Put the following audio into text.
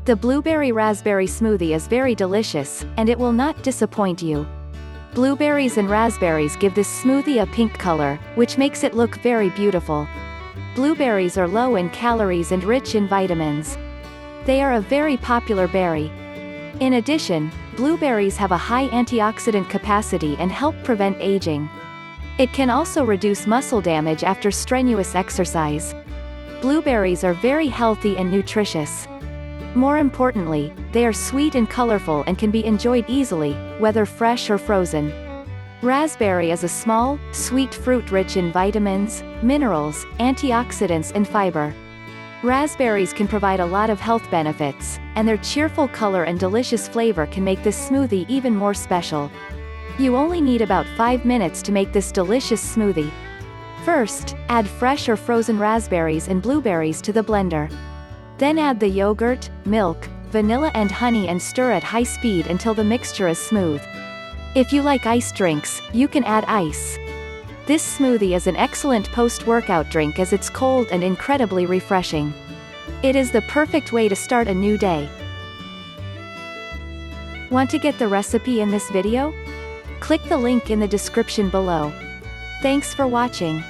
The Blueberry Raspberry Smoothie is very delicious, and it will not disappoint you. Blueberries and raspberries give this smoothie a pink color, which makes it look very beautiful. Blueberries are low in calories and rich in vitamins. They are a very popular berry. In addition, blueberries have a high antioxidant capacity and help prevent aging. It can also reduce muscle damage after strenuous exercise. Blueberries are very healthy and nutritious. More importantly, they are sweet and colorful and can be enjoyed easily, whether fresh or frozen. Raspberry is a small, sweet fruit rich in vitamins, minerals, antioxidants and fiber. Raspberries can provide a lot of health benefits, and their cheerful color and delicious flavor can make this smoothie even more special. You only need about 5 minutes to make this delicious smoothie. First, add fresh or frozen raspberries and blueberries to the blender. Then add the yogurt, milk, vanilla and honey and stir at high speed until the mixture is smooth. If you like iced drinks, you can add ice. This smoothie is an excellent post-workout drink as it's cold and incredibly refreshing. It is the perfect way to start a new day. Want to get the recipe in this video? Click the link in the description below. Thanks for watching.